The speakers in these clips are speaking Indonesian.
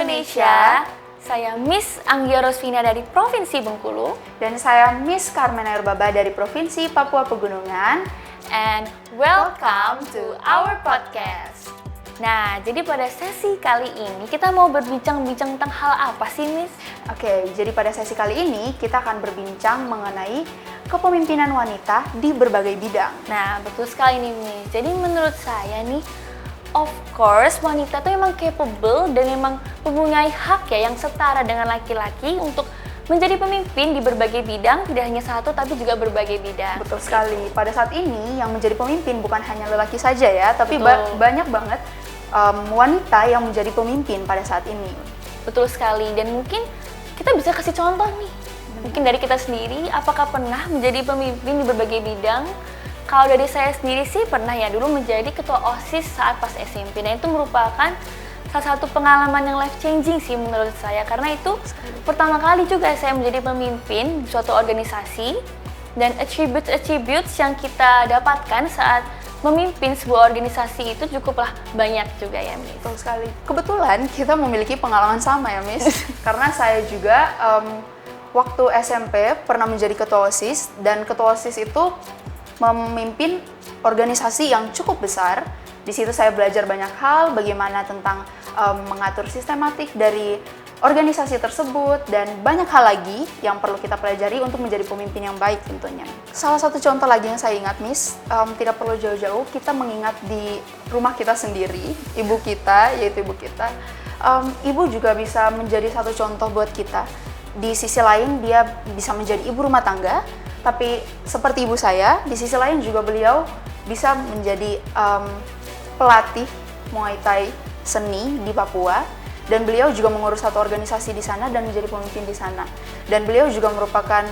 Indonesia, saya Miss Anggia Rosvina dari Provinsi Bengkulu. Dan saya Miss Carmen Ayurbaba dari Provinsi Papua Pegunungan. And welcome to our podcast. Nah, jadi pada sesi kali ini kita mau berbincang-bincang tentang hal apa sih, Miss? Oke, jadi pada sesi kali ini kita akan berbincang mengenai kepemimpinan wanita di berbagai bidang. Nah, betul sekali nih, Miss. Jadi menurut saya nih, of course, wanita tuh emang capable dan emang mempunyai hak ya yang setara dengan laki-laki untuk menjadi pemimpin di berbagai bidang, tidak hanya satu tapi juga berbagai bidang. Betul sekali. Pada saat ini yang menjadi pemimpin bukan hanya lelaki saja ya, tapi banyak banget wanita yang menjadi pemimpin pada saat ini. Betul sekali. Dan mungkin kita bisa kasih contoh nih. Mungkin dari kita sendiri, apakah pernah menjadi pemimpin di berbagai bidang? Kalau dari saya sendiri sih pernah ya dulu menjadi ketua OSIS saat pas SMP. Dan itu merupakan salah satu pengalaman yang life changing sih menurut saya. Karena itu pertama kali juga saya menjadi pemimpin di suatu organisasi. Dan attributes yang kita dapatkan saat memimpin sebuah organisasi itu cukuplah banyak juga ya, Miss. Betul sekali. Kebetulan kita memiliki pengalaman sama ya, Miss. Karena saya juga waktu SMP pernah menjadi ketua OSIS. Dan ketua OSIS itu memimpin organisasi yang cukup besar. Di situ saya belajar banyak hal, bagaimana tentang mengatur sistematik dari organisasi tersebut dan banyak hal lagi yang perlu kita pelajari untuk menjadi pemimpin yang baik tentunya. Salah satu contoh lagi yang saya ingat, Miss, tidak perlu jauh-jauh, kita mengingat di rumah kita sendiri, ibu kita, yaitu ibu kita. Ibu juga bisa menjadi satu contoh buat kita. Di sisi lain dia bisa menjadi ibu rumah tangga, tapi seperti ibu saya, di sisi lain juga beliau bisa menjadi pelatih Muay Thai seni di Papua. Dan beliau juga mengurus satu organisasi di sana dan menjadi pemimpin di sana. Dan beliau juga merupakan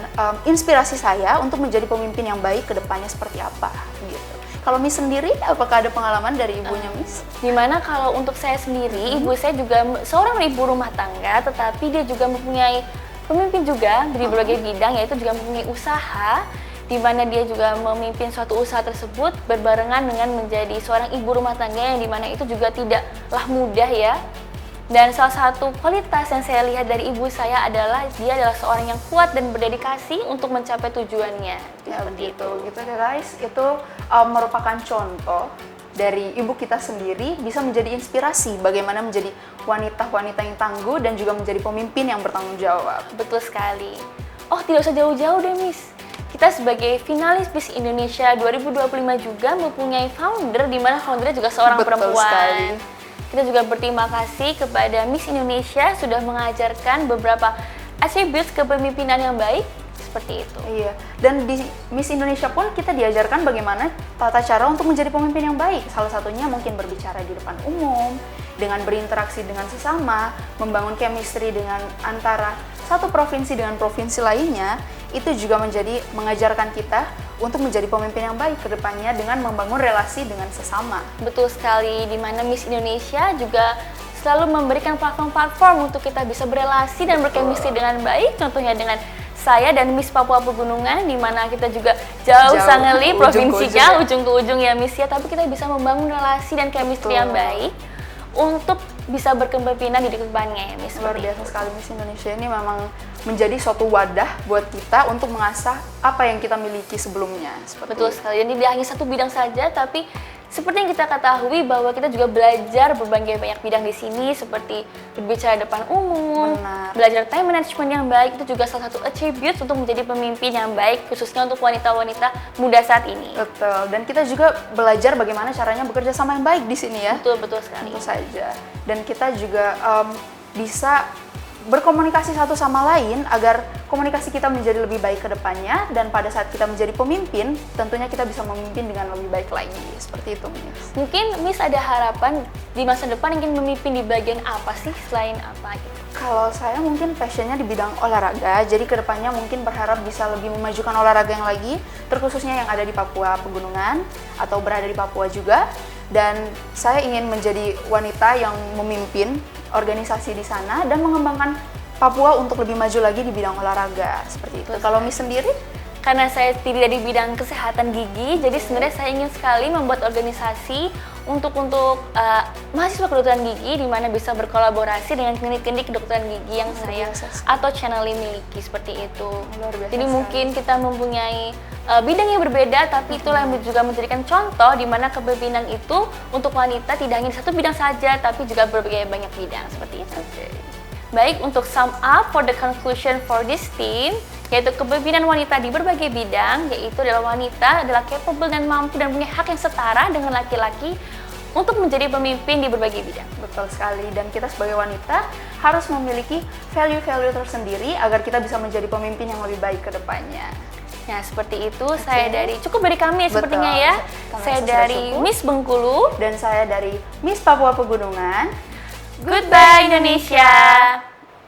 inspirasi saya untuk menjadi pemimpin yang baik ke depannya seperti apa gitu. Kalau Miss sendiri, apakah ada pengalaman dari ibunya, Miss? Dimana kalau untuk saya sendiri, ibu saya juga seorang ibu rumah tangga, tetapi dia juga mempunyai pemimpin juga di berbagai bidang, yaitu juga mempunyai usaha, di mana dia juga memimpin suatu usaha tersebut berbarengan dengan menjadi seorang ibu rumah tangga yang dimana itu juga tidaklah mudah ya. Dan salah satu kualitas yang saya lihat dari ibu saya adalah dia adalah seorang yang kuat dan berdedikasi untuk mencapai tujuannya. Ya begitu, gitu deh guys. Itu merupakan contoh dari ibu kita sendiri bisa menjadi inspirasi bagaimana menjadi wanita-wanita yang tangguh dan juga menjadi pemimpin yang bertanggung jawab. Betul sekali. Oh, tidak usah jauh-jauh deh, Miss. Kita sebagai finalis Miss Indonesia 2025 juga mempunyai founder, di mana foundernya juga seorang perempuan. Sekali. Kita juga berterima kasih kepada Miss Indonesia sudah mengajarkan beberapa attributes kepemimpinan yang baik seperti itu. Iya, dan di Miss Indonesia pun kita diajarkan bagaimana tata cara untuk menjadi pemimpin yang baik. Salah satunya mungkin berbicara di depan umum, dengan berinteraksi dengan sesama, membangun chemistry dengan antara satu provinsi dengan provinsi lainnya. Itu juga mengajarkan kita untuk menjadi pemimpin yang baik ke depannya dengan membangun relasi dengan sesama. Betul sekali, di mana Miss Indonesia juga selalu memberikan platform-platform untuk kita bisa berelasi dan berkemistri dengan baik, contohnya dengan saya dan Miss Papua Pegunungan, di mana kita juga jauh sangali provinsinya, ujung ke ujung ya Miss ya, tapi kita bisa membangun relasi dan chemistry yang baik untuk bisa berkepemimpinan di depannya ya Miss. Luar biasa sekali, Miss Indonesia ini memang menjadi suatu wadah buat kita untuk mengasah apa yang kita miliki sebelumnya. Betul sekali, jadi tidak hanya satu bidang saja, tapi seperti yang kita ketahui bahwa kita juga belajar berbagai banyak bidang di sini, seperti berbicara depan umum, belajar time management yang baik, itu juga salah satu attribute untuk menjadi pemimpin yang baik, khususnya untuk wanita-wanita muda saat ini. Betul, dan kita juga belajar bagaimana caranya bekerja sama yang baik di sini ya. Betul sekali. Tentu saja. Dan kita juga bisa berkomunikasi satu sama lain agar komunikasi kita menjadi lebih baik ke depannya, dan pada saat kita menjadi pemimpin tentunya kita bisa memimpin dengan lebih baik lagi. Seperti itu, Miss. Mungkin Miss ada harapan di masa depan ingin memimpin di bagian apa sih selain apa gitu? Kalau saya mungkin passionnya di bidang olahraga, jadi kedepannya mungkin berharap bisa lebih memajukan olahraga yang lagi, terkhususnya yang ada di Papua Pegunungan atau berada di Papua juga. Dan saya ingin menjadi wanita yang memimpin organisasi di sana dan mengembangkan Papua untuk lebih maju lagi di bidang olahraga seperti itu. Kalau Miss sendiri? Karena saya tidak di bidang kesehatan gigi, jadi sebenarnya saya ingin sekali membuat organisasi untuk mahasiswa kedokteran gigi di mana bisa berkolaborasi dengan klinik-klinik kedokteran gigi yang saya atau channel miliki seperti itu. Luar biasa Jadi sekali. mungkin kita mempunyai bidang yang berbeda, tapi itulah yang juga menjadikan contoh di mana kepemimpinan itu untuk wanita tidak hanya satu bidang saja, tapi juga berbagai banyak bidang seperti itu. Baik, untuk sum up for the conclusion for this theme, yaitu kepemimpinan wanita di berbagai bidang, yaitu adalah wanita adalah capable dan mampu dan punya hak yang setara dengan laki-laki untuk menjadi pemimpin di berbagai bidang. Betul sekali, dan kita sebagai wanita harus memiliki value-value tersendiri agar kita bisa menjadi pemimpin yang lebih baik ke depannya. Nah, seperti itu saya cukup dari kami Betul. sepertinya ya. Kami Saya sudah dari cukup. Miss Bengkulu. Dan saya dari Miss Papua Pegunungan. Goodbye Indonesia.